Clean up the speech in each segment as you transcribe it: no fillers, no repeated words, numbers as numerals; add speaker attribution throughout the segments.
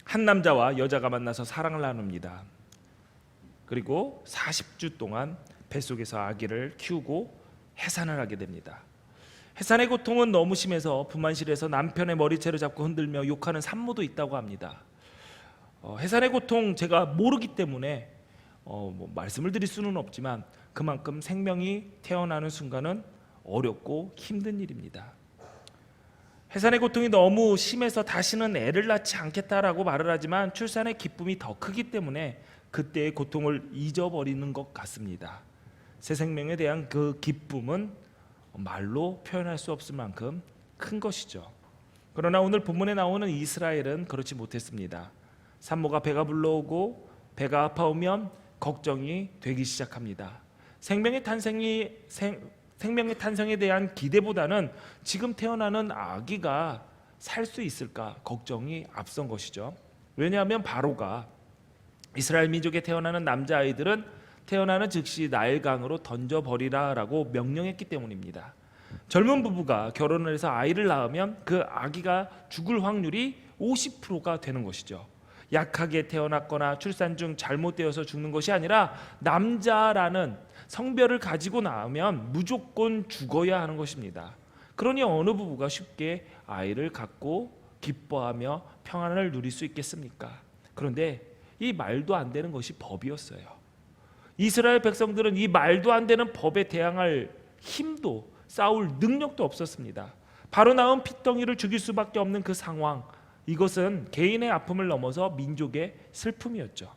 Speaker 1: 한 남자와 여자가 만나서 사랑을 나눕니다. 그리고 40주 동안 뱃속에서 아기를 키우고 해산을 하게 됩니다. 해산의 고통은 너무 심해서 분만실에서 남편의 머리채를 잡고 흔들며 욕하는 산모도 있다고 합니다. 해산의 고통 제가 모르기 때문에 말씀을 드릴 수는 없지만 그만큼 생명이 태어나는 순간은 어렵고 힘든 일입니다. 해산의 고통이 너무 심해서 다시는 애를 낳지 않겠다라고 말을 하지만 출산의 기쁨이 더 크기 때문에 그때의 고통을 잊어버리는 것 같습니다. 새 생명에 대한 그 기쁨은 말로 표현할 수 없을 만큼 큰 것이죠. 그러나 오늘 본문에 나오는 이스라엘은 그렇지 못했습니다. 산모가 배가 불러오고 배가 아파오면 걱정이 되기 시작합니다. 생명의 탄생에 대한 기대보다는 지금 태어나는 아기가 살 수 있을까 걱정이 앞선 것이죠. 왜냐하면 바로가 이스라엘 민족에 태어나는 남자아이들은 태어나는 즉시 나일강으로 던져버리라라고 명령했기 때문입니다. 젊은 부부가 결혼을 해서 아이를 낳으면 그 아기가 죽을 확률이 50%가 되는 것이죠. 약하게 태어났거나 출산 중 잘못되어서 죽는 것이 아니라 남자라는 성별을 가지고 나오면 무조건 죽어야 하는 것입니다. 그러니 어느 부부가 쉽게 아이를 갖고 기뻐하며 평안을 누릴 수 있겠습니까? 그런데 이 말도 안 되는 것이 법이었어요. 이스라엘 백성들은 이 말도 안 되는 법에 대항할 힘도 싸울 능력도 없었습니다. 바로 낳은 핏덩이를 죽일 수밖에 없는 그 상황, 이것은 개인의 아픔을 넘어서 민족의 슬픔이었죠.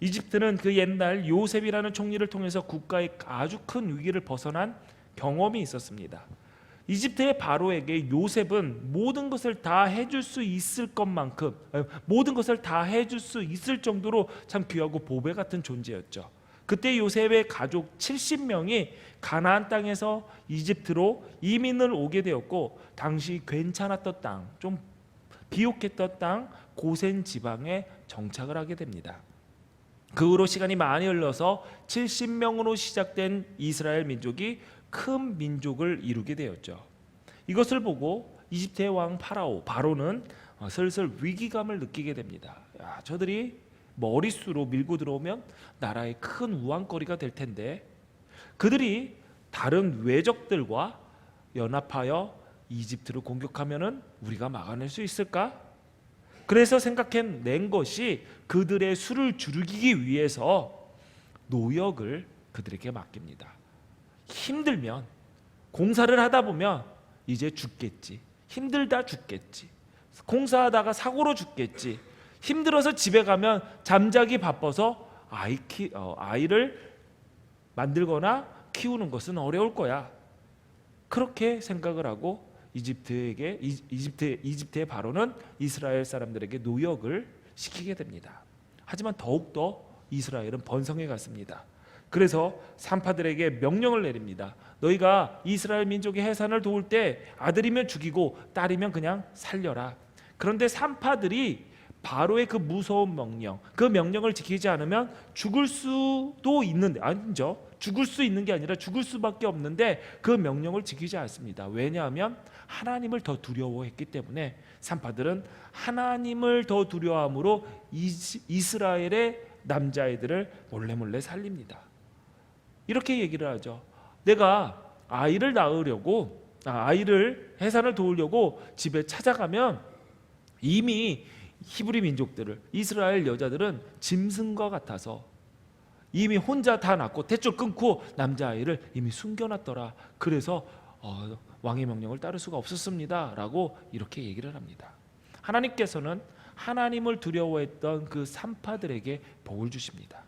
Speaker 1: 이집트는 그 옛날 요셉이라는 총리를 통해서 국가의 아주 큰 위기를 벗어난 경험이 있었습니다. 이집트의 바로에게 요셉은 모든 것을 다 해줄 수 있을 것만큼 모든 것을 다 해줄 수 있을 정도로 참 귀하고 보배 같은 존재였죠. 그때 요셉의 가족 70명이 가나안 땅에서 이집트로 이민을 오게 되었고 당시 괜찮았던 땅, 좀 비옥했던 땅 고센 지방에 정착을 하게 됩니다. 그 후로 시간이 많이 흘러서 70명으로 시작된 이스라엘 민족이 큰 민족을 이루게 되었죠. 이것을 보고 이집트의 왕 바로는 슬슬 위기감을 느끼게 됩니다. 저들이 머릿수로 밀고 들어오면 나라의 큰 우왕거리가 될 텐데 그들이 다른 외적들과 연합하여 이집트를 공격하면은 우리가 막아낼 수 있을까? 그래서 생각해낸 것이 그들의 수를 줄이기 위해서 노역을 그들에게 맡깁니다. 힘들면 공사를 하다 보면 이제 죽겠지. 힘들다 죽겠지. 공사하다가 사고로 죽겠지. 힘들어서 집에 가면 잠자기 바빠서 아이를 만들거나 키우는 것은 어려울 거야. 그렇게 생각을 하고 이집트의 바로는 이스라엘 사람들에게 노역을 시키게 됩니다. 하지만 더욱더 이스라엘은 번성해 갔습니다. 그래서 산파들에게 명령을 내립니다. 너희가 이스라엘 민족의 해산을 도울 때 아들이면 죽이고 딸이면 그냥 살려라. 그런데 산파들이 바로의 그 무서운 명령, 그 명령을 지키지 않으면 죽을 수도 있는데 아니죠. 죽을 수 있는 게 아니라 죽을 수밖에 없는데 그 명령을 지키지 않습니다. 왜냐하면 하나님을 더 두려워했기 때문에 산파들은 하나님을 더 두려워함으로 이스라엘의 남자아이들을 몰래 살립니다. 이렇게 얘기를 하죠. 내가 아이를 낳으려고 아이를 해산을 도우려고 집에 찾아가면 이미 히브리 민족들을 이스라엘 여자들은 짐승과 같아서 이미 혼자 다 낳고 탯줄 끊고 남자아이를 이미 숨겨놨더라. 그래서 왕의 명령을 따를 수가 없었습니다 라고 이렇게 얘기를 합니다. 하나님께서는 하나님을 두려워했던 그 산파들에게 복을 주십니다.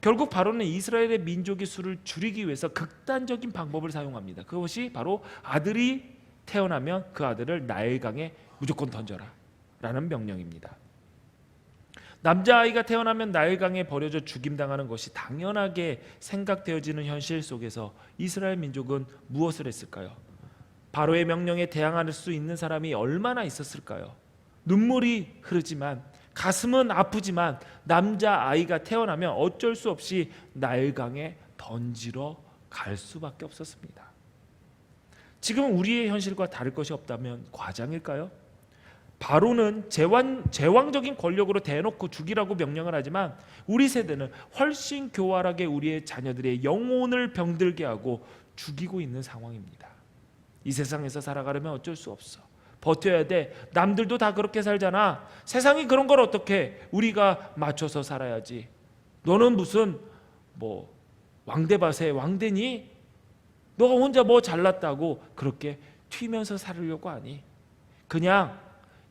Speaker 1: 결국 바로는 이스라엘의 민족의 수를 줄이기 위해서 극단적인 방법을 사용합니다. 그것이 바로 아들이 태어나면 그 아들을 나일강에 무조건 던져라 라는 명령입니다. 남자아이가 태어나면 나일강에 버려져 죽임당하는 것이 당연하게 생각되어지는 현실 속에서 이스라엘 민족은 무엇을 했을까요? 바로의 명령에 대항할 수 있는 사람이 얼마나 있었을까요? 눈물이 흐르지만 가슴은 아프지만 남자아이가 태어나면 어쩔 수 없이 나일강에 던지러 갈 수밖에 없었습니다. 지금 우리의 현실과 다를 것이 없다면 과장일까요? 바로는 제왕적인 권력으로 대놓고 죽이라고 명령을 하지만 우리 세대는 훨씬 교활하게 우리의 자녀들의 영혼을 병들게 하고 죽이고 있는 상황입니다. 이 세상에서 살아가려면 어쩔 수 없어. 버텨야 돼. 남들도 다 그렇게 살잖아. 세상이 그런 걸 어떻게 우리가 맞춰서 살아야지. 너는 무슨 뭐 왕대밭의 왕대니? 너가 혼자 뭐 잘났다고 그렇게 튀면서 살으려고 하니? 그냥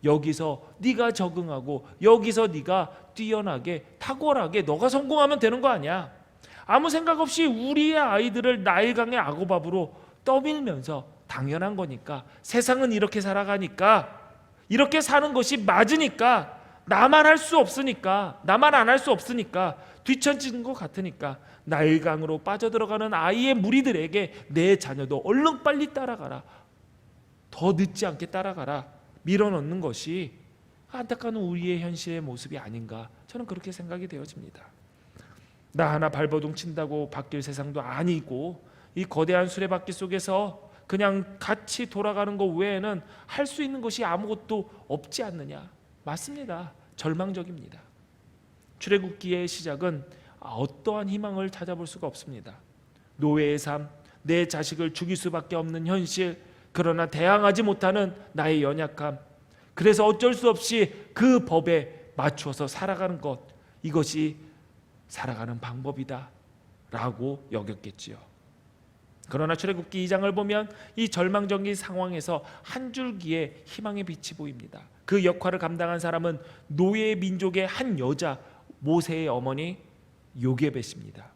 Speaker 1: 여기서 네가 적응하고 여기서 네가 뛰어나게 탁월하게 너가 성공하면 되는 거 아니야. 아무 생각 없이 우리의 아이들을 나일강의 악어밥으로 떠밀면서 당연한 거니까, 세상은 이렇게 살아가니까, 이렇게 사는 것이 맞으니까, 나만 할 수 없으니까, 나만 안 할 수 없으니까, 뒤처지는 것 같으니까 나일강으로 빠져들어가는 아이의 무리들에게 내 자녀도 얼른 빨리 따라가라, 더 늦지 않게 따라가라 밀어넣는 것이 안타까운 우리의 현실의 모습이 아닌가, 저는 그렇게 생각이 되어집니다. 나 하나 발버둥 친다고 바뀔 세상도 아니고, 이 거대한 수레바퀴 속에서 그냥 같이 돌아가는 것 외에는 할 수 있는 것이 아무것도 없지 않느냐. 맞습니다. 절망적입니다. 출애굽기의 시작은 어떠한 희망을 찾아볼 수가 없습니다. 노예의 삶, 내 자식을 죽일 수밖에 없는 현실, 그러나 대항하지 못하는 나의 연약함, 그래서 어쩔 수 없이 그 법에 맞춰서 살아가는 것, 이것이 살아가는 방법이다 라고 여겼겠지요. 그러나 출애굽기 2장을 보면 이 절망적인 상황에서 한 줄기의 희망의 빛이 보입니다. 그 역할을 감당한 사람은 노예 민족의 한 여자, 모세의 어머니 요게벳입니다.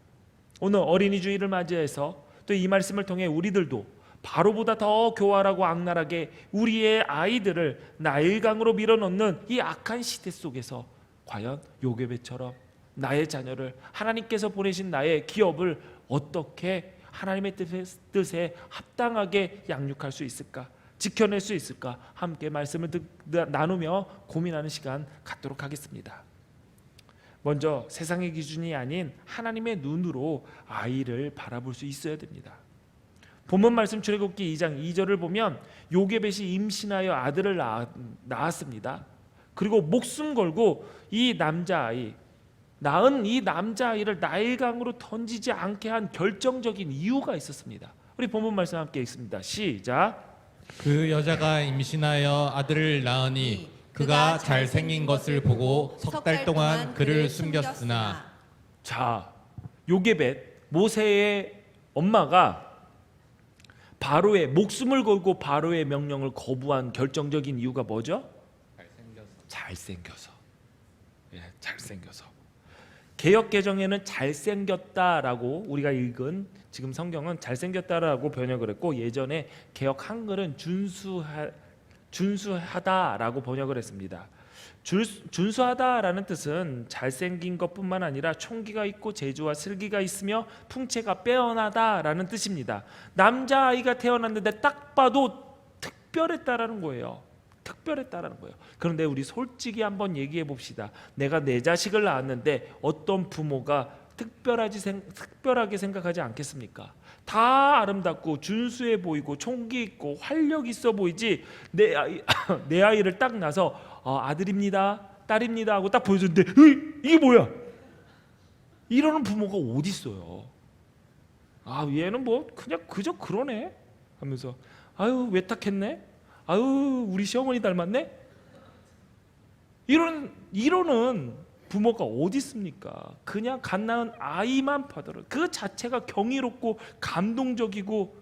Speaker 1: 오늘 어린이 주일을 맞이해서 또 이 말씀을 통해 우리들도 바로보다 더 교활하고 악랄하게 우리의 아이들을 나일강으로 밀어넣는 이 악한 시대 속에서 과연 요게벳처럼 나의 자녀를, 하나님께서 보내신 나의 기업을 어떻게 하나님의 뜻에 합당하게 양육할 수 있을까, 지켜낼 수 있을까, 함께 말씀을 나누며 고민하는 시간 갖도록 하겠습니다. 먼저 세상의 기준이 아닌 하나님의 눈으로 아이를 바라볼 수 있어야 됩니다. 본문 말씀 출애굽기 2장 2절을 보면 요게벳이 임신하여 아들을 낳았습니다. 그리고 목숨 걸고 이 남자아이, 낳은 이 남자아이를 나일강으로 던지지 않게 한 결정적인 이유가 있었습니다. 우리 본문 말씀 함께 읽습니다. 시작.
Speaker 2: 그 여자가 임신하여 아들을 낳으니 그가 잘생긴 것을 보고 석 달 동안 그를 숨겼으나.
Speaker 1: 자, 요게벳, 모세의 엄마가 바로의 목숨을 걸고 바로의 명령을 거부한 결정적인 이유가 뭐죠? 잘생겨서. 예, 잘생겨서. 개역 개정에는 잘생겼다라고 우리가 읽은 지금 성경은 잘생겼다라고 번역을 했고, 예전에 개역 한글은 준수하다라고 번역을 했습니다. 준수하다라는 뜻은 잘생긴 것뿐만 아니라 총기가 있고 재주와 슬기가 있으며 풍채가 빼어나다라는 뜻입니다. 남자아이가 태어났는데 딱 봐도 특별했다라는 거예요. 특별했다라는 거예요. 그런데 우리 솔직히 한번 얘기해 봅시다. 내가 내 자식을 낳았는데 어떤 부모가 특별하게 생각하지 않겠습니까? 다 아름답고 준수해 보이고 총기 있고 활력 있어 보이지, 내 아이를 딱 낳아서 아들입니다, 딸입니다 하고 딱 보여줬는데 이게 뭐야? 이러는 부모가 어디 있어요? 아, 얘는 뭐 그냥 그저 그러네 하면서 아유 외탁했네, 아유 우리 시어머니 닮았네, 이러는 부모가 어디 있습니까? 그냥 갓 낳은 아이만 봐도 그 자체가 경이롭고 감동적이고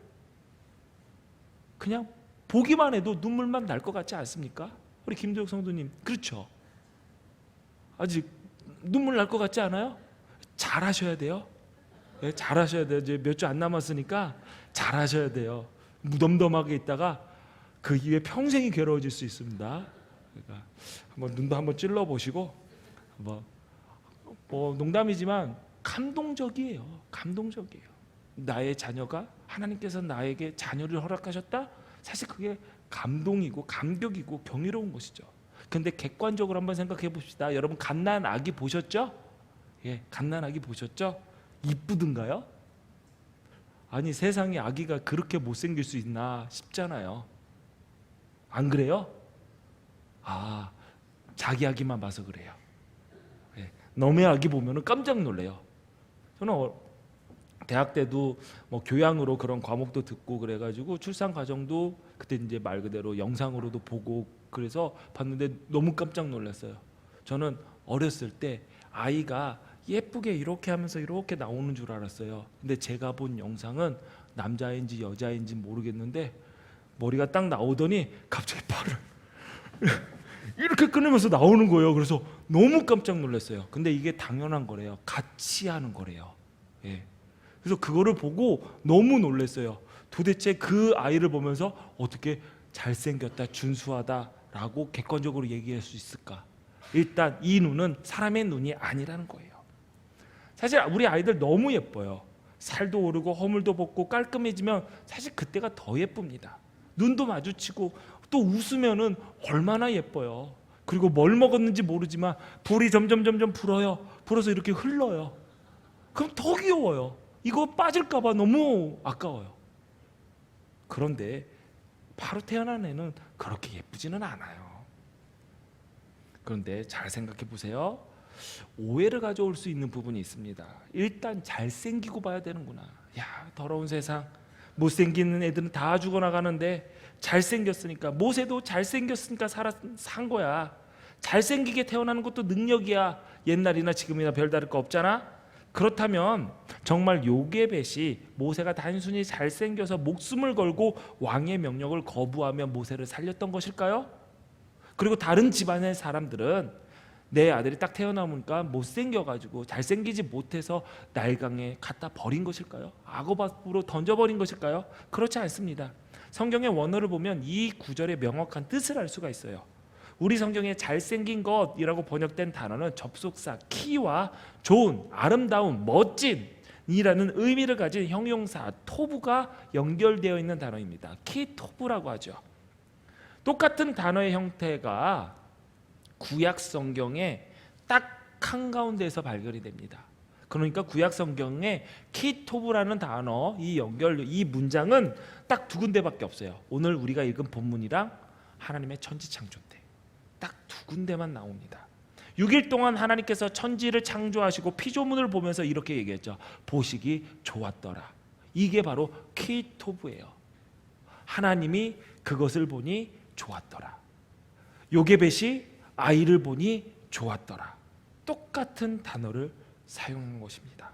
Speaker 1: 그냥 보기만 해도 눈물만 날 것 같지 않습니까? 우리 김도혁 성도님, 그렇죠? 아직 눈물 날 것 같지 않아요? 잘하셔야 돼요. 네, 잘하셔야 돼요. 이제 몇 주 안 남았으니까 잘하셔야 돼요. 무덤덤하게 있다가 그 이후에 평생이 괴로워질 수 있습니다. 그러니까 한번 눈도 한번 찔러 보시고, 뭐 농담이지만 감동적이에요. 감동적이에요. 나의 자녀가, 하나님께서 나에게 자녀를 허락하셨다? 사실 그게 감동이고 감격이고 경이로운 것이죠. 근데 객관적으로 한번 생각해 봅시다. 여러분 갓난 아기 보셨죠? 예, 갓난 아기 보셨죠? 이쁘든가요? 아니 세상에 아기가 그렇게 못생길 수 있나 싶잖아요. 안 그래요? 자기 아기만 봐서 그래요. 남의 아기 보면은 깜짝 놀래요. 저는 대학 때도 뭐 교양으로 그런 과목도 듣고 그래가지고 출산 과정도 그때 이제 말 그대로 영상으로도 보고 그래서 봤는데 너무 깜짝 놀랐어요. 저는 어렸을 때 아이가 예쁘게 이렇게 하면서 이렇게 나오는 줄 알았어요. 근데 제가 본 영상은 남자인지 여자인지 모르겠는데 머리가 딱 나오더니 갑자기 팔을 이렇게 꺼내면서 나오는 거예요. 그래서 너무 깜짝 놀랐어요. 근데 이게 당연한 거래요. 같이 하는 거래요. 그래서 그거를 보고 너무 놀랐어요. 도대체 그 아이를 보면서 어떻게 잘생겼다, 준수하다라고 객관적으로 얘기할 수 있을까? 일단 이 눈은 사람의 눈이 아니라는 거예요. 사실 우리 아이들 너무 예뻐요. 살도 오르고 허물도 벗고 깔끔해지면 사실 그때가 더 예쁩니다. 눈도 마주치고 또 웃으면은 얼마나 예뻐요. 그리고 뭘 먹었는지 모르지만 불이 점점 불어요. 불어서 이렇게 흘러요. 그럼 더 귀여워요. 이거 빠질까 봐 너무 아까워요. 그런데 바로 태어난 애는 그렇게 예쁘지는 않아요. 그런데 잘 생각해 보세요. 오해를 가져올 수 있는 부분이 있습니다. 일단 잘생기고 봐야 되는구나. 더러운 세상. 못생기는 애들은 다 죽어나가는데 잘생겼으니까, 모세도 잘생겼으니까 산 거야. 잘생기게 태어나는 것도 능력이야. 옛날이나 지금이나 별다를 거 없잖아. 그렇다면 정말 요게벳이 모세가 단순히 잘생겨서 목숨을 걸고 왕의 명령을 거부하며 모세를 살렸던 것일까요? 그리고 다른 집안의 사람들은 내 아들이 딱 태어나니까 못생겨가지고 잘생기지 못해서 날강에 갖다 버린 것일까요? 악어 밖으로 던져버린 것일까요? 그렇지 않습니다. 성경의 원어를 보면 이 구절의 명확한 뜻을 알 수가 있어요. 우리 성경에 잘생긴 것이라고 번역된 단어는 접속사 키와 좋은, 아름다운, 멋진 이라는 의미를 가진 형용사 토부가 연결되어 있는 단어입니다. 키토부라고 하죠. 똑같은 단어의 형태가 구약 성경에 딱 한가운데에서 발견이 됩니다. 그러니까 구약 성경에 키토부라는 단어, 이 문장은 딱 두 군데밖에 없어요. 오늘 우리가 읽은 본문이랑 하나님의 천지창조 때 딱 두 군데만 나옵니다. 6일 동안 하나님께서 천지를 창조하시고 피조물을 보면서 이렇게 얘기했죠. 보시기 좋았더라. 이게 바로 키토부예요. 하나님이 그것을 보니 좋았더라. 요게벳이 아이를 보니 좋았더라. 똑같은 단어를 사용한 것입니다.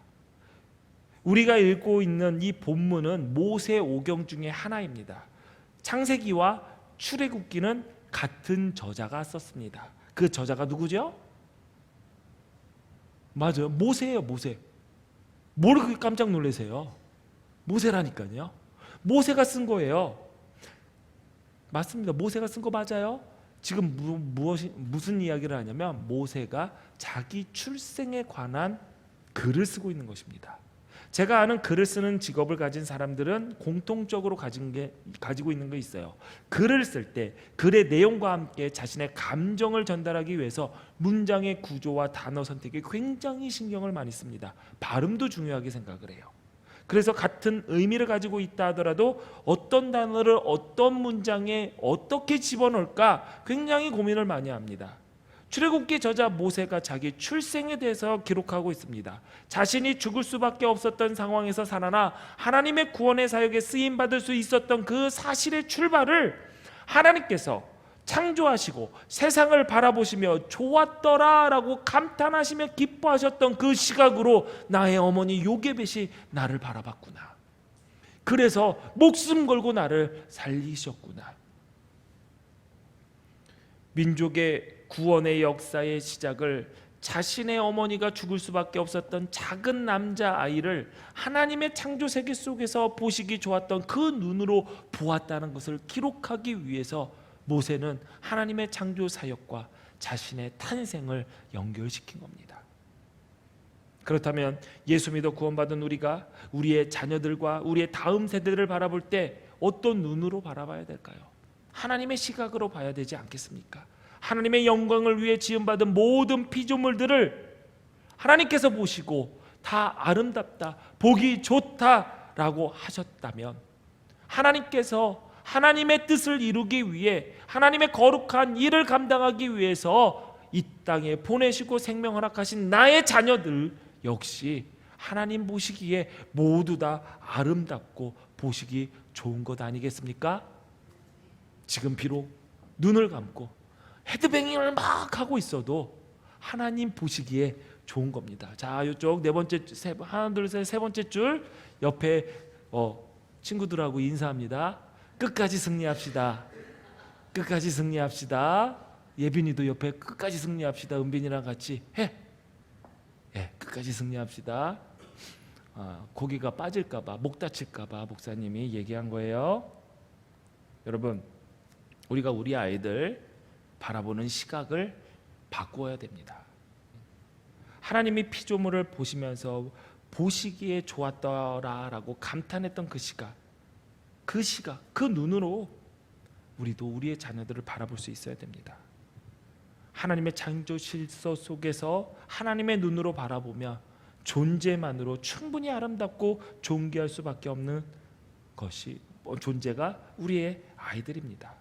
Speaker 1: 우리가 읽고 있는 이 본문은 모세 오경 중에 하나입니다. 창세기와 출애굽기는 같은 저자가 썼습니다. 그 저자가 누구죠? 맞아요. 모세예요. 모세. 뭘 그렇게 깜짝 놀라세요? 모세라니까요. 모세가 쓴 거예요. 맞습니다. 모세가 쓴 거 맞아요. 지금 무슨 이야기를 하냐면 모세가 자기 출생에 관한 글을 쓰고 있는 것입니다. 제가 아는 글을 쓰는 직업을 가진 사람들은 공통적으로 가지고 있는 게 있어요. 글을 쓸 때 글의 내용과 함께 자신의 감정을 전달하기 위해서 문장의 구조와 단어 선택에 굉장히 신경을 많이 씁니다. 발음도 중요하게 생각을 해요. 그래서 같은 의미를 가지고 있다 하더라도 어떤 단어를 어떤 문장에 어떻게 집어넣을까 굉장히 고민을 많이 합니다. 출애굽기 저자 모세가 자기 출생에 대해서 기록하고 있습니다. 자신이 죽을 수밖에 없었던 상황에서 살아나 하나님의 구원의 사역에 쓰임받을 수 있었던 그 사실의 출발을 하나님께서 창조하시고 세상을 바라보시며 좋았더라라고 감탄하시며 기뻐하셨던 그 시각으로 나의 어머니 요게벳이 나를 바라봤구나. 그래서 목숨 걸고 나를 살리셨구나. 민족의 구원의 역사의 시작을 자신의 어머니가 죽을 수밖에 없었던 작은 남자아이를 하나님의 창조 세계 속에서 보시기 좋았던 그 눈으로 보았다는 것을 기록하기 위해서 모세는 하나님의 창조 사역과 자신의 탄생을 연결시킨 겁니다. 그렇다면 예수 믿어 구원받은 우리가 우리의 자녀들과 우리의 다음 세대를 바라볼 때 어떤 눈으로 바라봐야 될까요? 하나님의 시각으로 봐야 되지 않겠습니까? 하나님의 영광을 위해 지음받은 모든 피조물들을 하나님께서 보시고 다 아름답다, 보기 좋다라고 하셨다면 하나님께서 하나님의 뜻을 이루기 위해 하나님의 거룩한 일을 감당하기 위해서 이 땅에 보내시고 생명 허락하신 나의 자녀들 역시 하나님 보시기에 모두 다 아름답고 보시기 좋은 것 아니겠습니까? 지금 비록 눈을 감고 헤드뱅잉을 막 하고 있어도 하나님 보시기에 좋은 겁니다. 자, 이쪽 네 번째 하나 둘 셋 세 번째 줄 옆에 친구들하고 인사합니다. 끝까지 승리합시다. 끝까지 승리합시다. 예빈이도 옆에 끝까지 승리합시다. 은빈이랑 같이 해. 예, 끝까지 승리합시다. 고기가 빠질까봐, 목 다칠까봐 목사님이 얘기한 거예요. 여러분, 우리가 우리 아이들 바라보는 시각을 바꾸어야 됩니다. 하나님이 피조물을 보시면서 보시기에 좋았더라라고 감탄했던 그 시각, 그 눈으로 우리도 우리의 자녀들을 바라볼 수 있어야 됩니다. 하나님의 창조 질서 속에서 하나님의 눈으로 바라보며 존재만으로 충분히 아름답고 존귀할 수밖에 없는 것이 존재가 우리의 아이들입니다.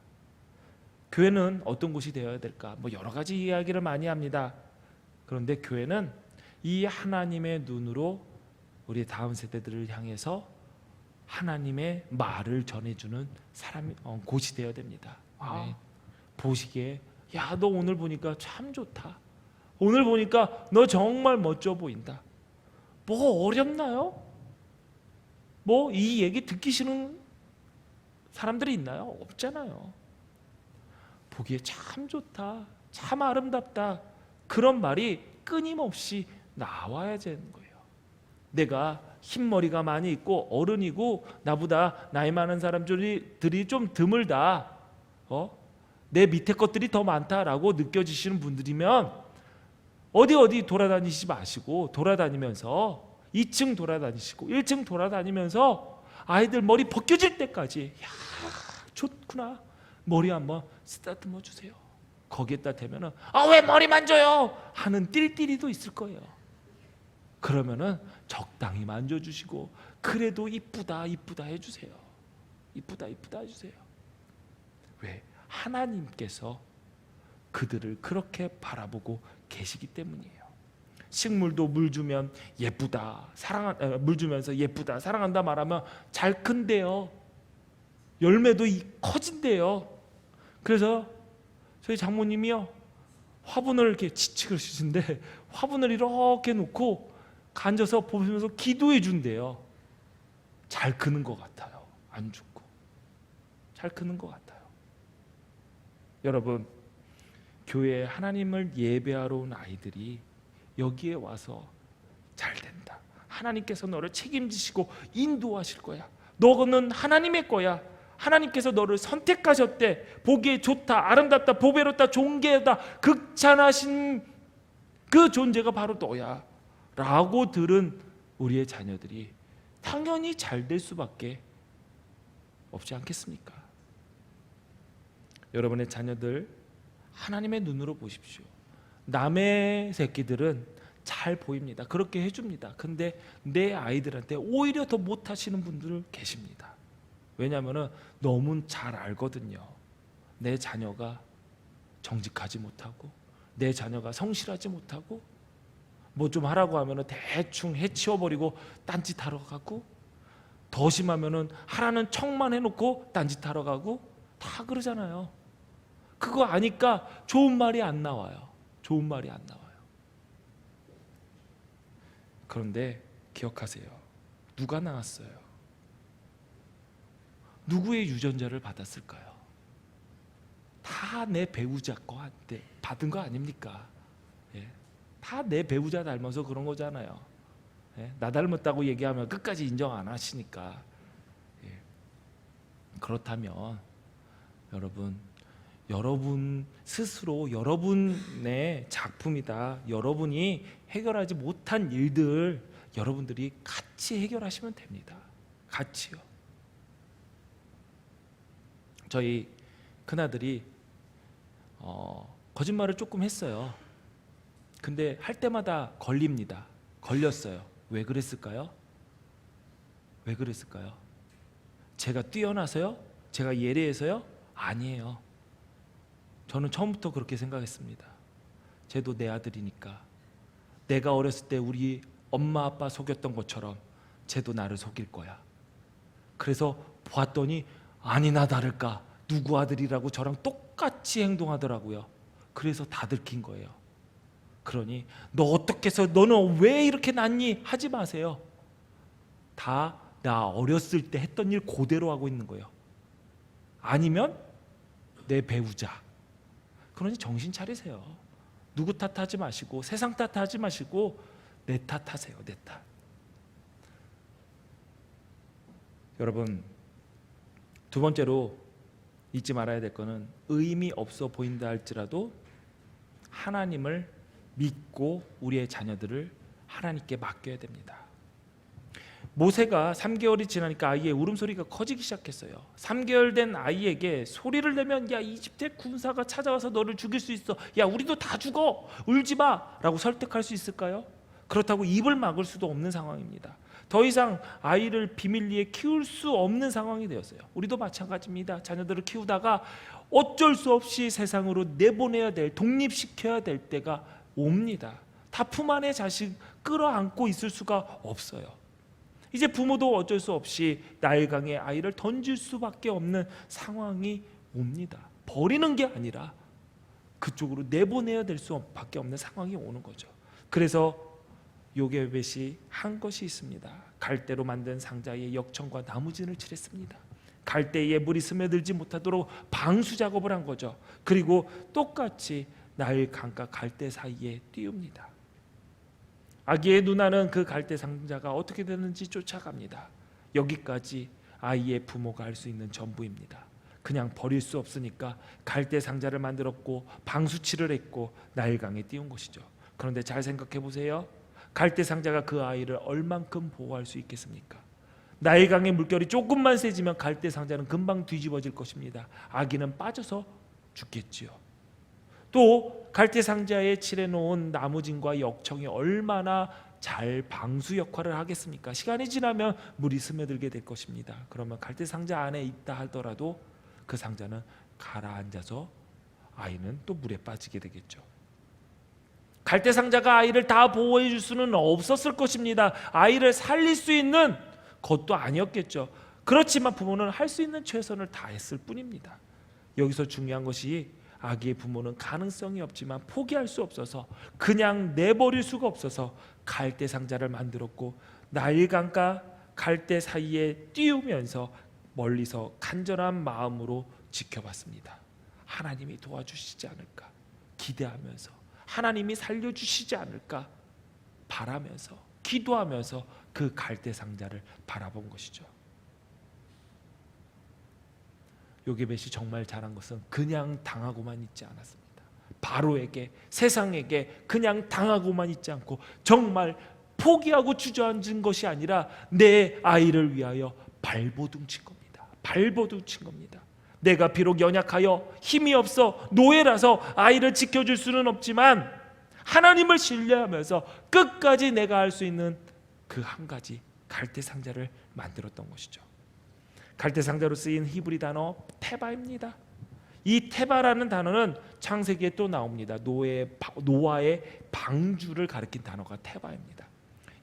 Speaker 1: 교회는 어떤 곳이 되어야 될까? 여러 가지 이야기를 많이 합니다. 그런데 교회는 이 하나님의 눈으로 우리 다음 세대들을 향해서 하나님의 말을 전해주는 곳이 되어야 됩니다. 보시기에 야, 너 오늘 보니까 참 좋다. 오늘 보니까 너 정말 멋져 보인다. 뭐 어렵나요? 뭐 이 얘기 듣기 싫은 사람들이 있나요? 없잖아요. 보기에 참 좋다, 참 아름답다, 그런 말이 끊임없이 나와야 되는 거예요. 내가 흰머리가 많이 있고 어른이고 나보다 나이 많은 사람들이 좀 드물다, 내 밑에 것들이 더 많다라고 느껴지시는 분들이면 어디 돌아다니시지 마시고 돌아다니면서 2층 돌아다니시고 1층 돌아다니면서 아이들 머리 벗겨질 때까지 야, 좋구나, 머리 한번 쓰다듬어 주세요. 거기에다 대면은 왜 머리 만져요 하는 띨띨이도 있을 거예요. 그러면은 적당히 만져주시고 그래도 이쁘다 해주세요. 이쁘다 해주세요. 왜? 하나님께서 그들을 그렇게 바라보고 계시기 때문이에요. 식물도 물 주면 예쁘다, 물 주면서 예쁘다, 사랑한다 말하면 잘 큰대요. 열매도 커진대요. 그래서 저희 장모님이요, 화분을 이렇게 그러시는데 화분을 이렇게 놓고 앉아서 보면서 기도해 준대요. 잘 크는 것 같아요. 안 죽고 잘 크는 것 같아요. 여러분, 교회에 하나님을 예배하러 온 아이들이 여기에 와서 잘 된다, 하나님께서 너를 책임지시고 인도하실 거야, 너는 하나님의 거야, 하나님께서 너를 선택하셨대, 보기에 좋다, 아름답다, 보배롭다, 존귀하다, 극찬하신 그 존재가 바로 너야 라고 들은 우리의 자녀들이 당연히 잘 될 수밖에 없지 않겠습니까? 여러분의 자녀들 하나님의 눈으로 보십시오. 남의 새끼들은 잘 보입니다. 그렇게 해줍니다. 근데 내 아이들한테 오히려 더 못하시는 분들 계십니다. 왜냐하면 너무 잘 알거든요. 내 자녀가 정직하지 못하고 내 자녀가 성실하지 못하고 뭐 좀 하라고 하면 대충 해치워버리고 딴짓하러 가고, 더 심하면 하라는 척만 해놓고 딴짓하러 가고 다 그러잖아요. 그거 아니까 좋은 말이 안 나와요. 좋은 말이 안 나와요. 그런데 기억하세요. 누가 나왔어요? 누구의 유전자를 받았을까요? 다 내 배우자 거한테 받은 거 아닙니까? 예. 다 내 배우자 닮아서 그런 거잖아요. 예. 나 닮았다고 얘기하면 끝까지 인정 안 하시니까. 예. 그렇다면 여러분 스스로 여러분의 작품이다, 여러분이 해결하지 못한 일들 여러분들이 같이 해결하시면 됩니다. 같이요. 저희 큰아들이 거짓말을 조금 했어요. 근데 할 때마다 걸립니다. 걸렸어요. 왜 그랬을까요? 제가 뛰어나서요? 제가 예리해서요? 아니에요. 저는 처음부터 그렇게 생각했습니다. 쟤도 내 아들이니까 내가 어렸을 때 우리 엄마 아빠 속였던 것처럼 쟤도 나를 속일 거야. 그래서 보았더니 아니나 다를까 누구 아들이라고 저랑 똑같이 행동하더라고요. 그래서 다 들킨 거예요. 그러니 너 어떻게 해서 너는 왜 이렇게 났니? 하지 마세요. 다 나 어렸을 때 했던 일 그대로 하고 있는 거예요. 아니면 내 배우자. 그러니 정신 차리세요. 누구 탓하지 마시고 세상 탓하지 마시고 내 탓하세요. 내 탓. 여러분, 두 번째로 잊지 말아야 될 거는 의미 없어 보인다 할지라도 하나님을 믿고 우리의 자녀들을 하나님께 맡겨야 됩니다. 모세가 3개월이 지나니까 아이의 울음소리가 커지기 시작했어요. 3개월 된 아이에게 소리를 내면 야 이집트의 군사가 찾아와서 너를 죽일 수 있어. 야 우리도 다 죽어. 울지 마. 라고 설득할 수 있을까요? 그렇다고 입을 막을 수도 없는 상황입니다. 더 이상 아이를 비밀리에 키울 수 없는 상황이 되었어요. 우리도 마찬가지입니다. 자녀들을 키우다가 어쩔 수 없이 세상으로 내보내야 될, 독립시켜야 될 때가 옵니다. 다 품 안에 자식 끌어안고 있을 수가 없어요. 이제 부모도 어쩔 수 없이 나일강에 아이를 던질 수밖에 없는 상황이 옵니다. 버리는 게 아니라 그쪽으로 내보내야 될 수밖에 없는 상황이 오는 거죠. 그래서 요게벳이 한 것이 있습니다. 갈대로 만든 상자에 역청과 나무진을 칠했습니다. 갈대에 물이 스며들지 못하도록 방수 작업을 한 거죠. 그리고 똑같이 나일강과 갈대 사이에 띄웁니다. 아기의 누나는 그 갈대 상자가 어떻게 되는지 쫓아갑니다. 여기까지 아이의 부모가 할 수 있는 전부입니다. 그냥 버릴 수 없으니까 갈대 상자를 만들었고 방수칠을 했고 나일강에 띄운 것이죠. 그런데 잘 생각해 보세요. 갈대 상자가 그 아이를 얼만큼 보호할 수 있겠습니까? 나일강의 물결이 조금만 세지면 갈대 상자는 금방 뒤집어질 것입니다. 아기는 빠져서 죽겠지요. 또 갈대 상자에 칠해놓은 나무진과 역청이 얼마나 잘 방수 역할을 하겠습니까? 시간이 지나면 물이 스며들게 될 것입니다. 그러면 갈대 상자 안에 있다 하더라도 그 상자는 가라앉아서 아이는 또 물에 빠지게 되겠죠. 갈대 상자가 아이를 다 보호해 줄 수는 없었을 것입니다. 아이를 살릴 수 있는 것도 아니었겠죠. 그렇지만 부모는 할 수 있는 최선을 다했을 뿐입니다. 여기서 중요한 것이 아기의 부모는 가능성이 없지만 포기할 수 없어서 그냥 내버릴 수가 없어서 갈대 상자를 만들었고 나일강과 갈대 사이에 띄우면서 멀리서 간절한 마음으로 지켜봤습니다. 하나님이 도와주시지 않을까 기대하면서 하나님이 살려주시지 않을까 바라면서 기도하면서 그 갈대 상자를 바라본 것이죠. 요게벳이 정말 잘한 것은 그냥 당하고만 있지 않았습니다. 바로에게 세상에게 그냥 당하고만 있지 않고 정말 포기하고 주저앉은 것이 아니라 내 아이를 위하여 발버둥 친 겁니다. 발버둥 친 겁니다. 내가 비록 연약하여 힘이 없어 노예라서 아이를 지켜줄 수는 없지만 하나님을 신뢰하면서 끝까지 내가 할 수 있는 그 한 가지 갈대 상자를 만들었던 것이죠. 갈대 상자로 쓰인 히브리 단어 테바입니다. 이 테바라는 단어는 창세기에 또 나옵니다. 노아의 방주를 가리킨 단어가 테바입니다.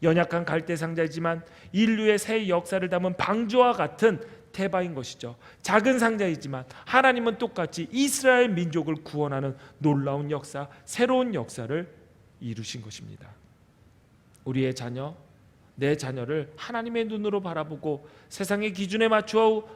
Speaker 1: 연약한 갈대 상자이지만 인류의 새 역사를 담은 방주와 같은 테바인 것이죠. 작은 상자이지만 하나님은 똑같이 이스라엘 민족을 구원하는 놀라운 역사, 새로운 역사를 이루신 것입니다. 우리의 자녀, 내 자녀를 하나님의 눈으로 바라보고 세상의 기준에 맞추어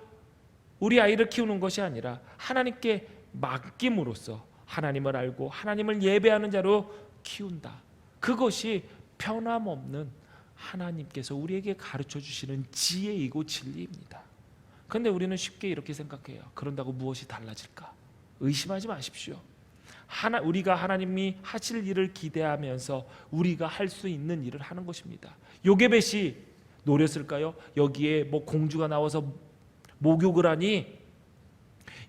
Speaker 1: 우리 아이를 키우는 것이 아니라 하나님께 맡김으로써 하나님을 알고 하나님을 예배하는 자로 키운다. 그것이 변함없는 하나님께서 우리에게 가르쳐 주시는 지혜이고 진리입니다. 그런데 우리는 쉽게 이렇게 생각해요. 그런다고 무엇이 달라질까? 의심하지 마십시오. 우리가 하나님이 하실 일을 기대하면서 우리가 할 수 있는 일을 하는 것입니다. 요게벳이 노렸을까요? 여기에 뭐 공주가 나와서 목욕을 하니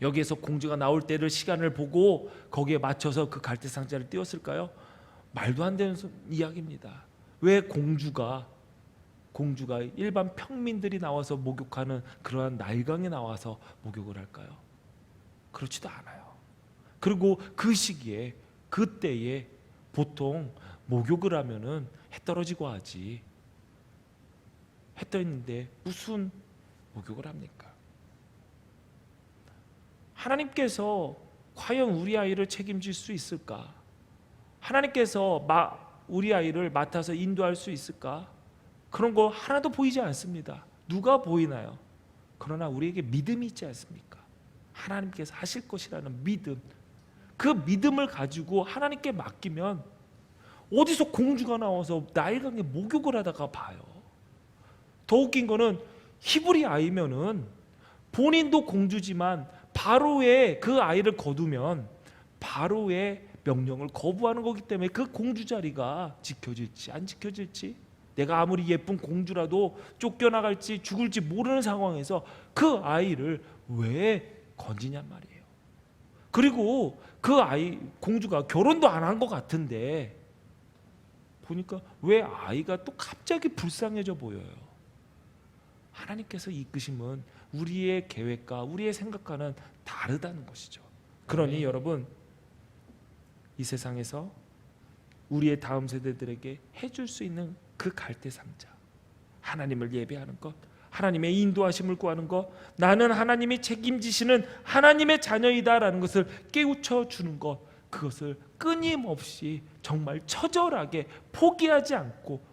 Speaker 1: 여기에서 공주가 나올 때를 시간을 보고 거기에 맞춰서 그 갈대 상자를 띄웠을까요? 말도 안 되는 이야기입니다. 왜 공주가 공주가 일반 평민들이 나와서 목욕하는 그러한 날강에 나와서 목욕을 할까요? 그렇지도 않아요. 그리고 그 시기에 그때에 보통 목욕을 하면은 해 떨어지고 하지, 해 떠 있는데 무슨 목욕을 합니까? 하나님께서 과연 우리 아이를 책임질 수 있을까? 하나님께서 우리 아이를 맡아서 인도할 수 있을까? 그런 거 하나도 보이지 않습니다. 누가 보이나요? 그러나 우리에게 믿음이 있지 않습니까? 하나님께서 하실 것이라는 믿음, 그 믿음을 가지고 하나님께 맡기면 어디서 공주가 나와서 나일강에 목욕을 하다가 봐요. 더 웃긴 거는 히브리 아이면은 본인도 공주지만 바로의 그 아이를 거두면 바로의 명령을 거부하는 거기 때문에 그 공주 자리가 지켜질지 안 지켜질지, 내가 아무리 예쁜 공주라도 쫓겨나갈지 죽을지 모르는 상황에서 그 아이를 왜 건지냔 말이에요. 그리고 그 아이 공주가 결혼도 안 한 것 같은데 보니까 왜 아이가 또 갑자기 불쌍해져 보여요. 하나님께서 이끄심은 우리의 계획과 우리의 생각과는 다르다는 것이죠. 그러니 여러분, 이 세상에서 우리의 다음 세대들에게 해줄 수 있는 그 갈대상자, 하나님을 예배하는 것, 하나님의 인도하심을 구하는 것, 나는 하나님이 책임지시는 하나님의 자녀이다라는 것을 깨우쳐 주는 것, 그것을 끊임없이 정말 처절하게 포기하지 않고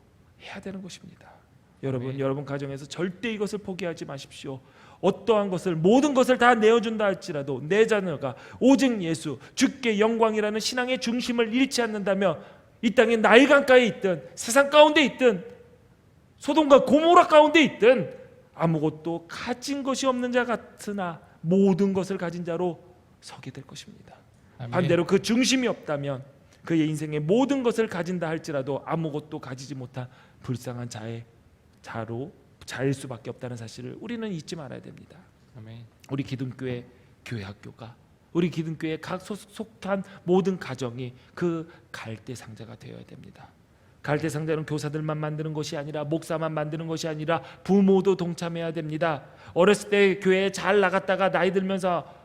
Speaker 1: 해야 되는 것입니다. 여러분 가정에서 절대 이것을 포기하지 마십시오. 어떠한 것을, 모든 것을 다 내어준다 할지라도 내 자녀가 오직 예수, 주께 영광이라는 신앙의 중심을 잃지 않는다면 이 땅에 나일강가에 있든 세상 가운데 있든 소돔과 고모라 가운데 있든 아무것도 가진 것이 없는 자 같으나 모든 것을 가진 자로 서게 될 것입니다.
Speaker 2: 아멘.
Speaker 1: 반대로 그 중심이 없다면 그의 인생의 모든 것을 가진다 할지라도 아무것도 가지지 못한 불쌍한 자일 수밖에 없다는 사실을 우리는 잊지 말아야 됩니다.
Speaker 2: 아멘.
Speaker 1: 우리 기둥교회 교회 학교가, 우리 기둥교회 각 속한 모든 가정이 그 갈대상자가 되어야 됩니다. 갈대상자는 교사들만 만드는 것이 아니라, 목사만 만드는 것이 아니라 부모도 동참해야 됩니다. 어렸을 때 교회에 잘 나갔다가 나이 들면서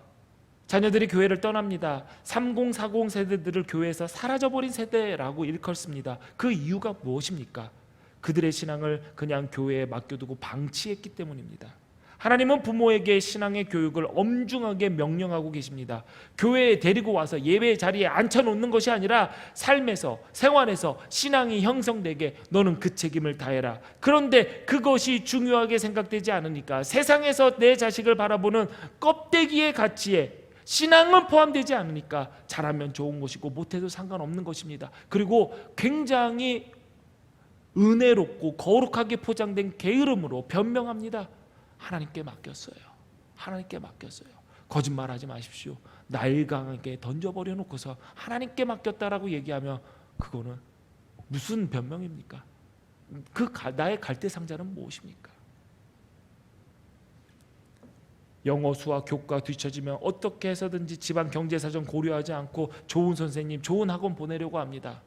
Speaker 1: 자녀들이 교회를 떠납니다. 30, 40 세대들을 교회에서 사라져버린 세대라고 일컫습니다. 그 이유가 무엇입니까? 그들의 신앙을 그냥 교회에 맡겨두고 방치했기 때문입니다. 하나님은 부모에게 신앙의 교육을 엄중하게 명령하고 계십니다. 교회에 데리고 와서 예배 자리에 앉혀놓는 것이 아니라 삶에서, 생활에서 신앙이 형성되게 너는 그 책임을 다해라. 그런데 그것이 중요하게 생각되지 않으니까 세상에서 내 자식을 바라보는 껍데기의 가치에 신앙은 포함되지 않으니까 잘하면 좋은 것이고 못해도 상관없는 것입니다. 그리고 굉장히 은혜롭고 거룩하게 포장된 게으름으로 변명합니다. 하나님께 맡겼어요. 하나님께 맡겼어요. 거짓말하지 마십시오. 나일강에게 던져버려 놓고서 하나님께 맡겼다라고 얘기하면 그거는 무슨 변명입니까? 나의 갈대상자는 무엇입니까? 영어, 수학, 교과 뒤처지면 어떻게 해서든지 집안 경제사정 고려하지 않고 좋은 선생님, 좋은 학원 보내려고 합니다.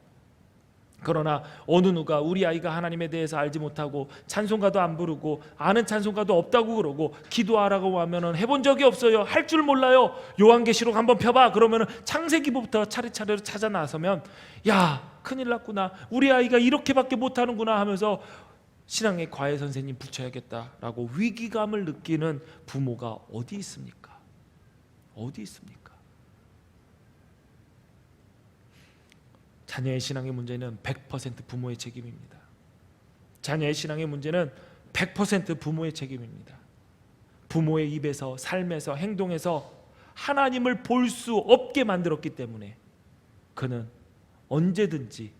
Speaker 1: 그러나 어느 누가 우리 아이가 하나님에 대해서 알지 못하고 찬송가도 안 부르고 아는 찬송가도 없다고 그러고 기도하라고 하면은 해본 적이 없어요, 할 줄 몰라요, 요한계시록 한번 펴봐 그러면은 창세기부터 차례차례로 찾아 나서면 야 큰일 났구나, 우리 아이가 이렇게밖에 못하는구나 하면서 신앙의 과외 선생님 붙여야겠다라고 위기감을 느끼는 부모가 어디 있습니까? 어디 있습니까? 자녀의 신앙의 문제는 100% 부모의 책임입니다. 자녀의 신앙의 문제는 100% 부모의 책임입니다. 부모의 입에서, 삶에서, 행동에서 하나님을 볼 수 없게 만들었기 때문에 그는 언제든지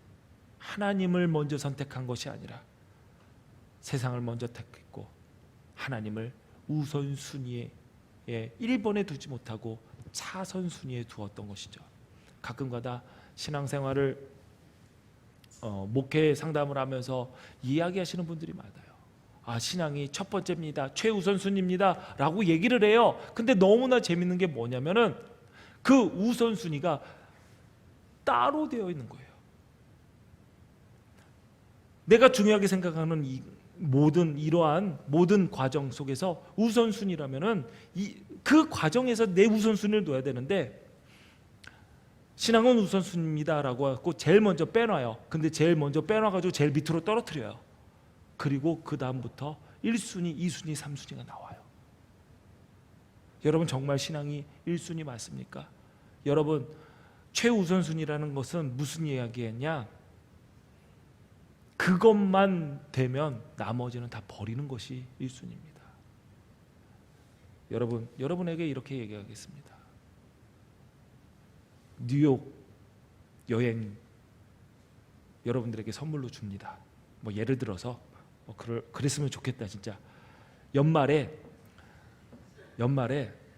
Speaker 1: 하나님을 먼저 선택한 것이 아니라 세상을 먼저 택했고 하나님을 우선순위에 1번에 두지 못하고 차선순위에 두었던 것이죠. 가끔가다 신앙생활을 목회 상담을 하면서 이야기하시는 분들이 많아요. 신앙이 첫 번째입니다, 최우선순위입니다 라고 얘기를 해요. 근데 너무나 재밌는 게 뭐냐면은 그 우선순위가 따로 되어 있는 거예요. 내가 중요하게 생각하는 이러한 모든 과정 속에서 우선순위라면은 그 과정에서 내 우선순위를 둬야 되는데, 신앙은 우선순위입니다라고 하고 제일 먼저 빼놔요. 근데 제일 먼저 빼놔가지고 제일 밑으로 떨어뜨려요. 그리고 그 다음부터 1순위, 2순위, 3순위가 나와요. 여러분 정말 신앙이 1순위 맞습니까? 여러분 최우선순위라는 것은 무슨 이야기였냐? 그것만 되면 나머지는 다 버리는 것이 1순위입니다. 여러분에게 이렇게 얘기하겠습니다. 뉴욕 여행 여러분들에게 선물로 줍니다. 뭐 예를 들어서 그랬으면 좋겠다 진짜. 연말에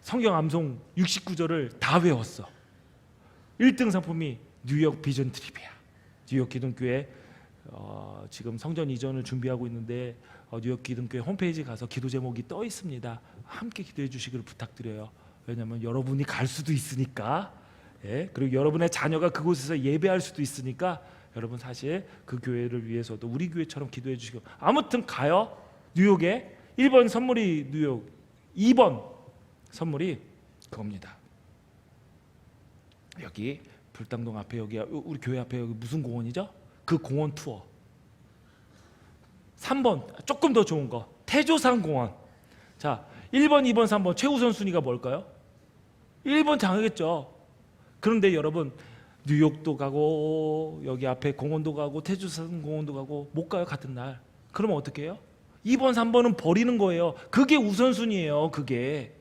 Speaker 1: 성경 암송 69절을 다 외웠어. 1등 상품이 뉴욕 비전 트립이야. 뉴욕 기둥교회 지금 성전 이전을 준비하고 있는데 뉴욕 기둥교회 홈페이지 가서 기도 제목이 떠 있습니다. 함께 기도해 주시기를 부탁드려요. 왜냐하면 여러분이 갈 수도 있으니까. 예? 그리고 여러분의 자녀가 그곳에서 예배할 수도 있으니까 여러분 사실 그 교회를 위해서도 우리 교회처럼 기도해 주시고, 아무튼 가요. 뉴욕에 1번 선물이 뉴욕, 2번 선물이 그겁니다. 여기 불당동 앞에 여기 우리 교회 앞에 여기 무슨 공원이죠? 그 공원 투어. 3번 조금 더 좋은 거 태조산 공원. 자, 1번, 2번, 3번 최우선 순위가 뭘까요? 1번 장이겠죠. 그런데 여러분 뉴욕도 가고 여기 앞에 공원도 가고 태조산 공원도 가고 못 가요 같은 날. 그러면 어떻게 해요? 2번, 3번은 버리는 거예요. 그게 우선순위예요. 그게.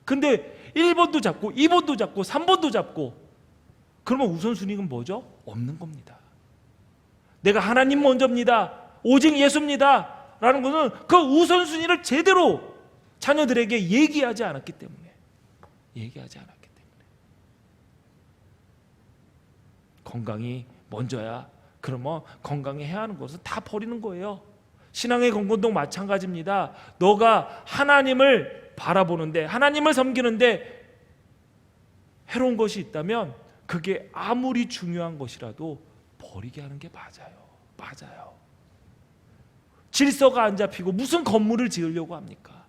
Speaker 1: 근데 1번도 잡고 2번도 잡고 3번도 잡고 그러면 우선순위는 뭐죠? 없는 겁니다. 내가 하나님 먼저입니다. 오직 예수입니다. 라는 것은 그 우선순위를 제대로 자녀들에게 얘기하지 않았기 때문에. 건강이 먼저야. 그러면 건강히 해야 하는 것은 다 버리는 거예요. 신앙의 건건도 마찬가지입니다. 너가 하나님을 바라보는데, 하나님을 섬기는데 해로운 것이 있다면 그게 아무리 중요한 것이라도 버리게 하는 게 맞아요. 질서가 안 잡히고 무슨 건물을 지으려고 합니까?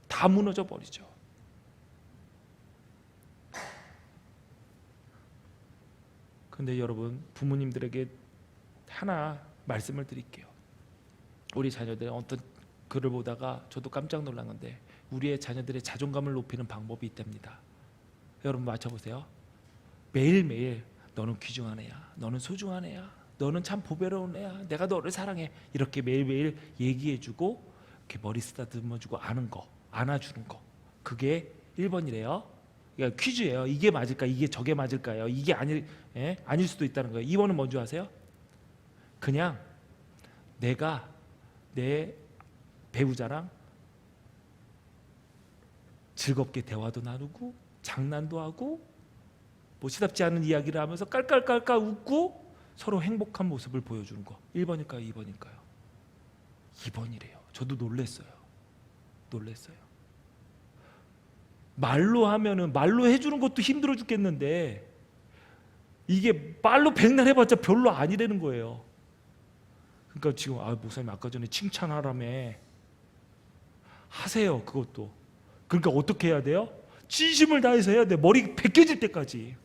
Speaker 1: 다 무너져 버리죠. 근데 여러분, 부모님들에게 하나 말씀을 드릴게요. 우리 자녀들의 어떤 글을 보다가 저도 깜짝 놀란 건데, 우리의 자녀들의 자존감을 높이는 방법이 있답니다. 여러분 맞춰보세요. 매일매일 너는 귀중한 애야, 너는 소중한 애야, 너는 참 보배로운 애야, 내가 너를 사랑해, 이렇게 매일매일 얘기해주고 이렇게 머리 쓰다듬어주고 안아주는 거, 그게 1번이래요. 그러니까 퀴즈예요. 이게 맞을까? 이게 저게 맞을까요? 이게 아닐 수도 있다는 거예요. 2번은 뭔지 아세요? 그냥 내가 내 배우자랑 즐겁게 대화도 나누고 장난도 하고 뭐 시답지 않은 이야기를 하면서 깔깔깔깔 웃고 서로 행복한 모습을 보여주는 거. 1번일까요? 2번일까요? 2번이래요. 저도 놀랬어요. 말로 하면은, 말로 해주는 것도 힘들어 죽겠는데 이게 말로 백날 해봤자 별로 아니라는 거예요. 그러니까 지금 목사님 아까 전에 칭찬하라며 하세요. 그것도. 그러니까 어떻게 해야 돼요? 진심을 다해서 해야 돼. 머리 벗겨질 때까지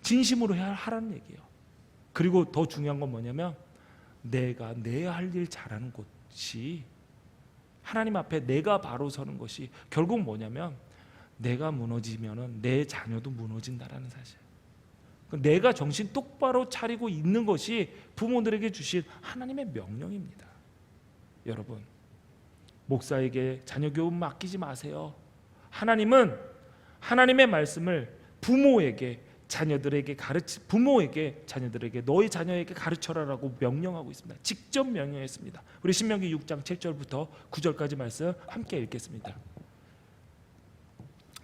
Speaker 1: 진심으로 하라는 얘기예요. 그리고 더 중요한 건 뭐냐면, 내가 내 할 일 잘하는 것이, 하나님 앞에 내가 바로 서는 것이 결국 뭐냐면, 내가 무너지면은 내 자녀도 무너진다라는 사실. 내가 정신 똑바로 차리고 있는 것이 부모들에게 주신 하나님의 명령입니다. 여러분, 목사에게 자녀 교훈 맡기지 마세요. 하나님은 하나님의 말씀을 부모에게 자녀들에게 너희 자녀에게 가르쳐라라고 명령하고 있습니다. 직접 명령했습니다. 우리 신명기 6장 7절부터 9절까지 말씀 함께 읽겠습니다.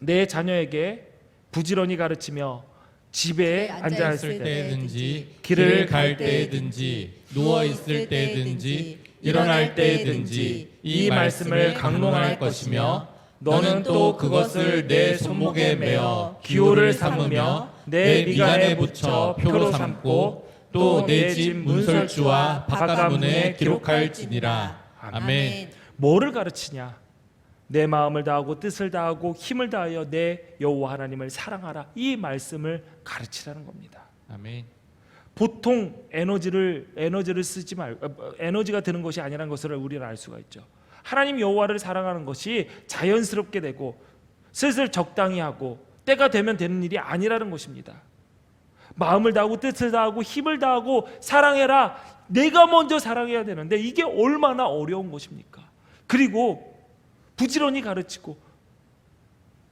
Speaker 1: 내 자녀에게 부지런히 가르치며 집에 앉아 있을
Speaker 2: 때든지 길을 갈 때든지 누워 있을 때든지 일어날 때든지 이 말씀을 강론할 것이며, 너는 또 그것을 내 손목에 매어 기호를 삼으며 내 미간에 붙여 표로 삼고 또 내 집 문설주와 바깥문에 기록할지니라. 아멘.
Speaker 1: 뭐를 가르치냐? 내 마음을 다하고 뜻을 다하고 힘을 다하여 내 여호와 하나님을 사랑하라. 이 말씀을 가르치라는 겁니다.
Speaker 2: 아멘.
Speaker 1: 보통 에너지를 쓰지 말고 에너지가 드는 것이 아니라는 것을 우리는 알 수가 있죠. 하나님 여호와를 사랑하는 것이 자연스럽게 되고 슬슬 적당히 하고 때가 되면 되는 일이 아니라는 것입니다. 마음을 다하고 뜻을 다하고 힘을 다하고 사랑해라. 내가 먼저 사랑해야 되는데 이게 얼마나 어려운 것입니까? 그리고 부지런히 가르치고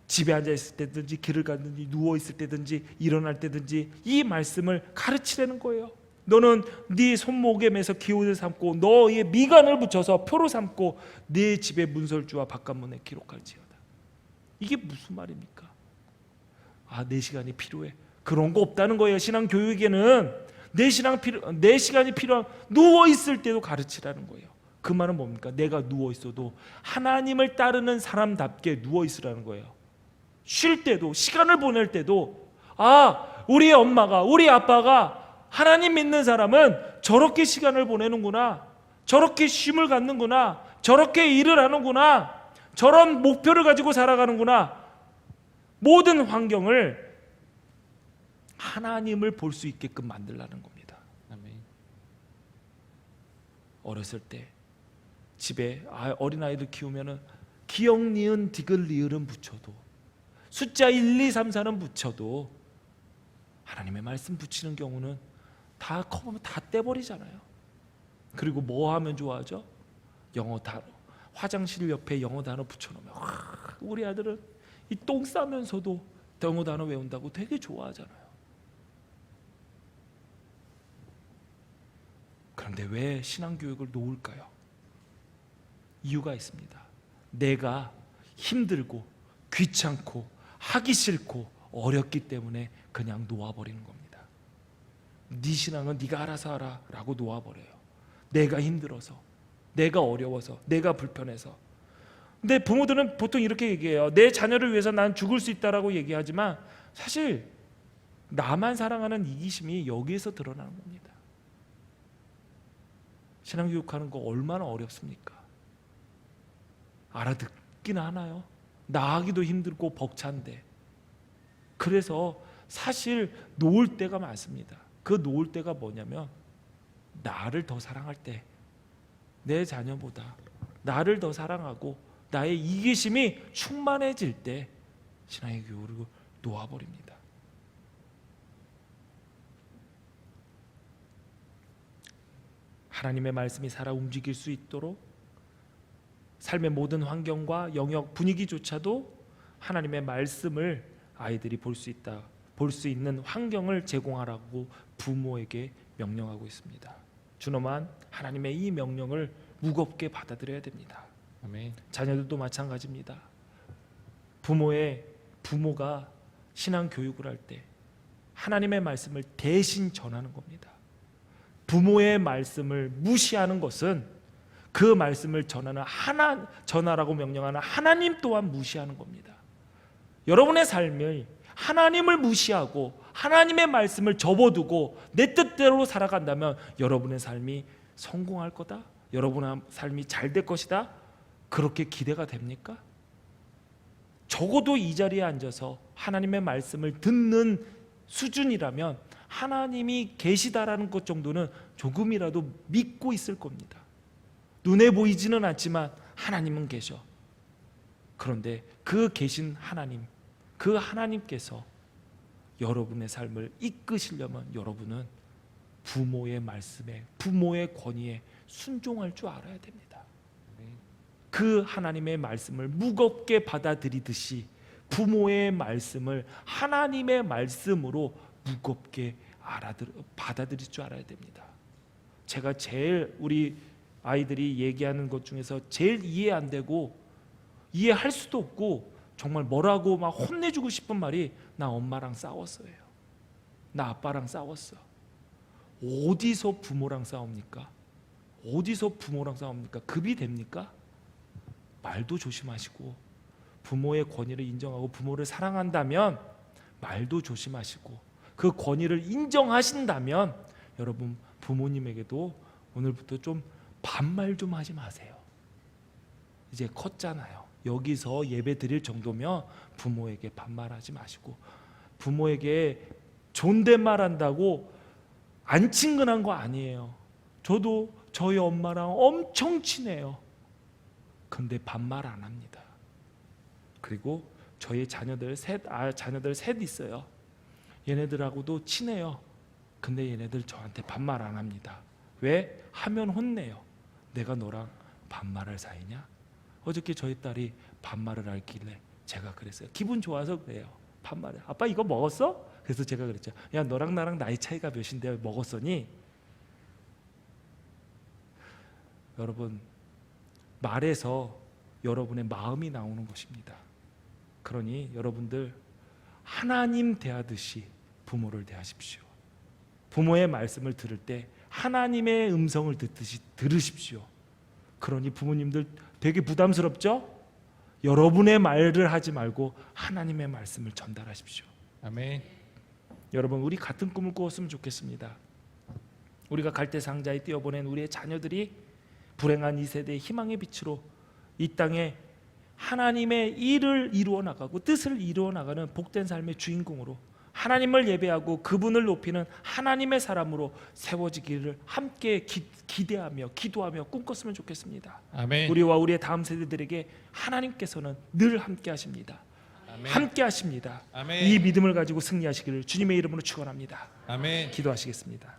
Speaker 1: 집에 앉아 있을 때든지 길을 가든지 누워 있을 때든지 일어날 때든지 이 말씀을 가르치라는 거예요. 너는 네 손목에 매서 기호를 삼고 너의 미간을 붙여서 표로 삼고 네 집의 문설주와 바깥문에 기록할지어다. 이게 무슨 말입니까? 내 시간이 필요해. 그런 거 없다는 거예요. 신앙 교육에는 내 시간이 필요한 누워 있을 때도 가르치라는 거예요. 그 말은 뭡니까? 내가 누워 있어도 하나님을 따르는 사람답게 누워 있으라는 거예요. 쉴 때도 시간을 보낼 때도 우리 엄마가 우리 아빠가 하나님 믿는 사람은 저렇게 시간을 보내는구나. 저렇게 쉼을 갖는구나. 저렇게 일을 하는구나. 저런 목표를 가지고 살아가는구나. 모든 환경을 하나님을 볼 수 있게끔 만들라는 겁니다.
Speaker 2: 아멘.
Speaker 1: 어렸을 때 집에 어린아이를 키우면은 기역 니은 디귿 리을은 붙여도 숫자 1, 2, 3, 4는 붙여도 하나님의 말씀 붙이는 경우는 다 커보면 다 떼버리잖아요. 그리고 뭐 하면 좋아하죠? 영어 단어. 화장실 옆에 영어 단어 붙여놓으면 우리 아들은 이 똥 싸면서도 영어 단어 외운다고 되게 좋아하잖아요. 그런데 왜 신앙교육을 놓을까요? 이유가 있습니다. 내가 힘들고 귀찮고 하기 싫고 어렵기 때문에 그냥 놓아버리는 겁니다. 네 신앙은 네가 알아서 하라 라고 놓아버려요. 내가 힘들어서, 내가 어려워서, 내가 불편해서. 근데 부모들은 보통 이렇게 얘기해요. 내 자녀를 위해서 난 죽을 수 있다라고 얘기하지만 사실 나만 사랑하는 이기심이 여기에서 드러나는 겁니다. 신앙교육하는 거 얼마나 어렵습니까? 알아듣기는 하나요? 나하기도 힘들고 벅찬데. 그래서 사실 놓을 때가 많습니다. 그 놓을 때가 뭐냐면 나를 더 사랑할 때, 내 자녀보다 나를 더 사랑하고 나의 이기심이 충만해질 때 신앙의 교육을 놓아버립니다. 하나님의 말씀이 살아 움직일 수 있도록 삶의 모든 환경과 영역, 분위기조차도 하나님의 말씀을 아이들이 볼 수 있는 환경을 제공하라고 부모에게 명령하고 있습니다. 준엄한 하나님의 이 명령을 무겁게 받아들여야 됩니다.
Speaker 2: 아멘.
Speaker 1: 자녀들도 마찬가지입니다. 부모가 신앙 교육을 할 때 하나님의 말씀을 대신 전하는 겁니다. 부모의 말씀을 무시하는 것은 그 말씀을 전하라고 명령하는 하나님 또한 무시하는 겁니다. 여러분의 삶을 하나님을 무시하고 하나님의 말씀을 접어두고 내 뜻대로 살아간다면 여러분의 삶이 성공할 거다? 여러분의 삶이 잘 될 것이다? 그렇게 기대가 됩니까? 적어도 이 자리에 앉아서 하나님의 말씀을 듣는 수준이라면 하나님이 계시다라는 것 정도는 조금이라도 믿고 있을 겁니다. 눈에 보이지는 않지만 하나님은 계셔. 그런데 그 계신 하나님, 그 하나님께서 여러분의 삶을 이끄시려면 여러분은 부모의 말씀에, 부모의 권위에 순종할 줄 알아야 됩니다. 그 하나님의 말씀을 무겁게 받아들이듯이 부모의 말씀을 하나님의 말씀으로 무겁게 받아들일 줄 알아야 됩니다. 제가 제일 우리 아이들이 얘기하는 것 중에서 제일 이해 안 되고 이해할 수도 없고 정말 뭐라고 막 혼내주고 싶은 말이 나 엄마랑 싸웠어요. 나 아빠랑 싸웠어. 어디서 부모랑 싸웁니까? 어디서 부모랑 싸웁니까? 급이 됩니까? 말도 조심하시고 부모의 권위를 인정하고 부모를 사랑한다면 말도 조심하시고 그 권위를 인정하신다면 여러분 부모님에게도 오늘부터 좀 반말 좀 하지 마세요. 이제 컸잖아요. 여기서 예배 드릴 정도면 부모에게 반말하지 마시고, 부모에게 존댓말 한다고 안 친근한 거 아니에요. 저도 저희 엄마랑 엄청 친해요. 근데 반말 안 합니다. 그리고 저희 자녀들 셋 있어요. 얘네들하고도 친해요. 근데 얘네들 저한테 반말 안 합니다. 왜? 하면 혼내요. 내가 너랑 반말할 사이냐? 어저께 저희 딸이 반말을 하길래 제가 그랬어요. 기분 좋아서 그래요. 반말해. 아빠 이거 먹었어? 그래서 제가 그랬죠. 야, 너랑 나랑 나이 차이가 몇인데 먹었으니? 여러분, 말에서 여러분의 마음이 나오는 것입니다. 그러니 여러분들 하나님 대하듯이 부모를 대하십시오. 부모의 말씀을 들을 때 하나님의 음성을 듣듯이 들으십시오. 그러니 부모님들 되게 부담스럽죠? 여러분의 말을 하지 말고 하나님의 말씀을 전달하십시오.
Speaker 2: 아멘.
Speaker 1: 여러분, 우리 같은 꿈을 꾸었으면 좋겠습니다. 우리가 갈대상자에 띄어보낸 우리의 자녀들이 불행한 이 세대의 희망의 빛으로 이 땅에 하나님의 일을 이루어 나가고 뜻을 이루어 나가는 복된 삶의 주인공으로 하나님을 예배하고 그분을 높이는 하나님의 사람으로 세워지기를 함께 기대하며 기도하며 꿈꿨으면 좋겠습니다.
Speaker 2: 아멘.
Speaker 1: 우리와 우리의 다음 세대들에게 하나님께서는 늘 함께 하십니다.
Speaker 2: 아멘.
Speaker 1: 함께 하십니다.
Speaker 2: 아멘.
Speaker 1: 이 믿음을 가지고 승리하시기를 주님의 이름으로 축원합니다.
Speaker 2: 아멘.
Speaker 1: 기도하시겠습니다.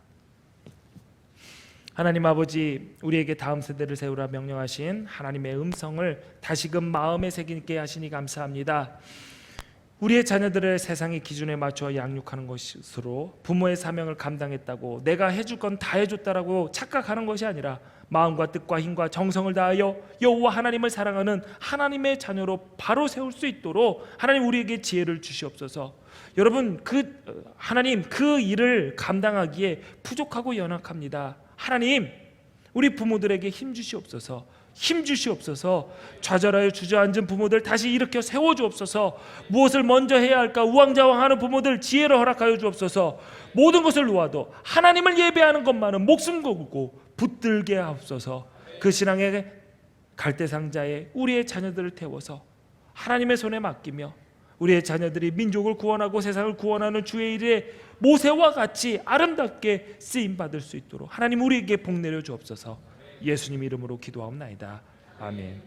Speaker 1: 하나님 아버지, 우리에게 다음 세대를 세우라 명령하신 하나님의 음성을 다시금 마음에 새기게 하시니 감사합니다. 우리의 자녀들을 세상의 기준에 맞춰 양육하는 것으로 부모의 사명을 감당했다고 내가 해줄 건 다 해줬다라고 착각하는 것이 아니라 마음과 뜻과 힘과 정성을 다하여 여호와 하나님을 사랑하는 하나님의 자녀로 바로 세울 수 있도록 하나님 우리에게 지혜를 주시옵소서. 여러분, 하나님 그 일을 감당하기에 부족하고 연약합니다. 하나님, 우리 부모들에게 힘 주시옵소서. 힘 주시옵소서. 좌절하여 주저앉은 부모들 다시 일으켜 세워주옵소서. 무엇을 먼저 해야 할까 우왕좌왕하는 부모들 지혜를 허락하여 주옵소서. 모든 것을 놓아도 하나님을 예배하는 것만은 목숨 걸고 붙들게 하옵소서. 그 신앙의 갈대상자에 우리의 자녀들을 태워서 하나님의 손에 맡기며 우리의 자녀들이 민족을 구원하고 세상을 구원하는 주의 일에 모세와 같이 아름답게 쓰임받을 수 있도록 하나님 우리에게 복 내려 주옵소서. 예수님 이름으로 기도하옵나이다. 아멘.